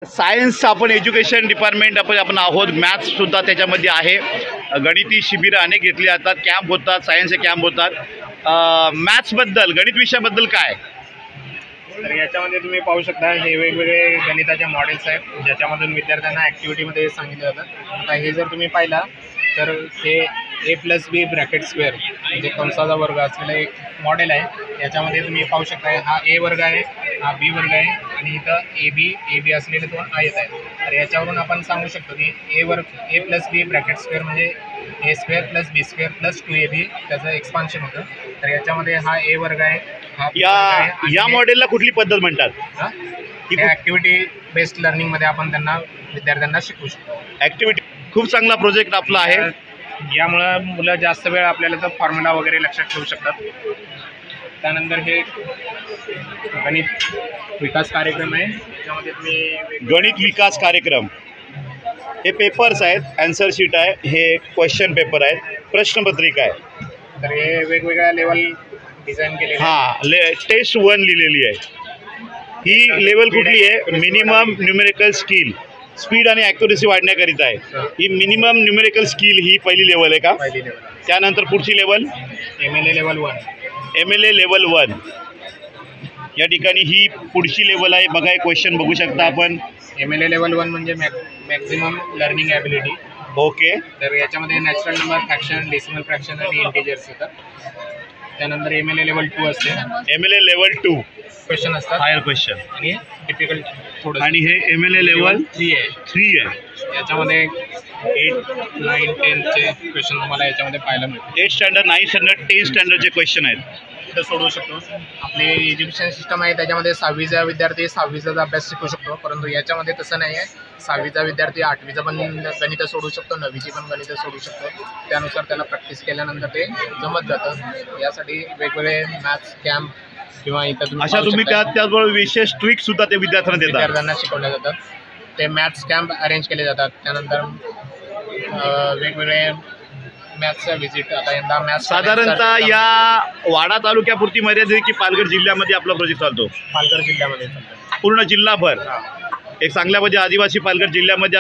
Science आपण education department आपण आहोत. मॅथ्ससुद्धा त्याच्यामध्ये आहे. गणिती शिबिरं अनेक घेतली जातात, कॅम्प होतात, सायन्सचे कॅम्प होतात. मॅथ्सबद्दल गणित विषयाबद्दल काय? तर याच्यामध्ये तुम्ही पाहू शकता हे वेगवेगळे गणिताचे मॉडेल्स आहेत ज्याच्यामधून विद्यार्थ्यांना ॲक्टिव्हिटीमध्ये सांगितलं जातं. आता हे जर तुम्ही पाहिला तर हे A+B ब्रॅकेट स्क्वेअर म्हणजे कंसाचा वर्ग असलेलं एक मॉडेल आहे. याच्यामध्ये तुम्ही पाहू शकता हा A वर्ग आहे, हा B वर्ग आहे आणि इथं AB असलेले दोन आयत आहेत. तर याच्यावरून आपण सांगू शकतो की A+B ब्रॅकेट स्क्वेअर म्हणजे A² + B² + 2AB त्याचं एक्सपान्शन होतं. तर याच्यामध्ये हा A वर्ग आहे, हा B वर्ग आहे. या मॉडेलला कुठली पद्धत म्हणतात? ॲक्टिव्हिटी बेस्ड लर्निंगमध्ये आपण विद्यार्थ्यांना शिकवू शकतो. ॲक्टिव्हिटी खूप चांगला प्रोजेक्ट आपला आहे. यामुळं मुलं जास्त वेळ आपल्याला तर फॉर्म्युला वगैरे लक्षात ठेवू शकतात. त्यानंतर हे गणित विकास कार्यक्रम आहे. त्याच्यामध्ये तुम्ही गणित विकास कार्यक्रम हे पेपर्स आहेत, ॲन्सर शीट आहे, हे क्वेश्चन पेपर आहेत, प्रश्नपत्रिका आहे. तर हे वेगवेगळ्या लेवल डिझाईन केलेले टेस्ट 1 लिहिलेली आहे. ही लेवल कुठली आहे? मिनिमम न्यूमेरिकल स्किल, स्पीड आणि ॲक्युरेसी वाढण्याकरिता आहे. ही मिनिमम न्यूमेरिकल स्किल ही पहिली लेवल आहे का? पहिली लेवल. त्यानंतर पुढची level MLA level 1. MLA level 1 या ठिकाणी ही पुढची लेवल आहे. बघा, एक क्वेश्चन बघू शकता आपण. MLA लेवल 1 म्हणजे मॅक्झिमम लर्निंग ॲबिलिटी. ओके. तर याच्यामध्ये natural number, fraction, decimal fraction आणि इंटिजर्स येतात. त्यानंतर MLA लेवल 2 असते. MLA लेवल 2 क्वेश्चन असतात, हायर क्वेश्चन, आणि डिफिकल्ट थोडं. आणि हे MLA लेवल 3 आहे. 3 आहे. याच्यामध्ये 8, 9, 10चे क्वेश्चन तुम्हाला याच्यामध्ये पाहायला मिळतील. 8 स्टँडर्ड, 9 स्टँडर्ड, 10 स्टँडर्डचे क्वेश्चन आहेत. तिथं सोडवू शकतो. आपले एज्युकेशन सिस्टम आहे त्याच्यामध्ये 6वीचा विद्यार्थी 6वीचा अभ्यास शिकू शकतो, परंतु याच्यामध्ये तसं नाही आहे. 6वीचा विद्यार्थी 8वीचं पण गणितं सोडू शकतो, 9वीची पण गणितं सोडू शकतो. त्यानुसार त्याला प्रॅक्टिस केल्यानंतर ते जमत जातं. यासाठी वेगवेगळे मॅथ्स कॅम्प किंवा इथं अशा तुम्ही त्याचबरोबर विशेष ट्रिकसुद्धा ते विद्यार्थ्यांना शिकवल्या जातात. ते मॅथ्स कॅम्प अरेंज केले जातात. त्यानंतर वेगवेगळे मॅथ्सचा व्हिजिट. आता यंदा मॅथ्स साधारणतः या वाडा तालुक्यापुरती मर्यादित की पालघर जिल्ह्यामध्ये आपला प्रोजेक्ट चालतो? पालघर जिल्ह्यामध्ये पूर्ण जिल्हाभर एक चांगल्या म्हणजे आदिवासी पालघर जिल्ह्यामध्ये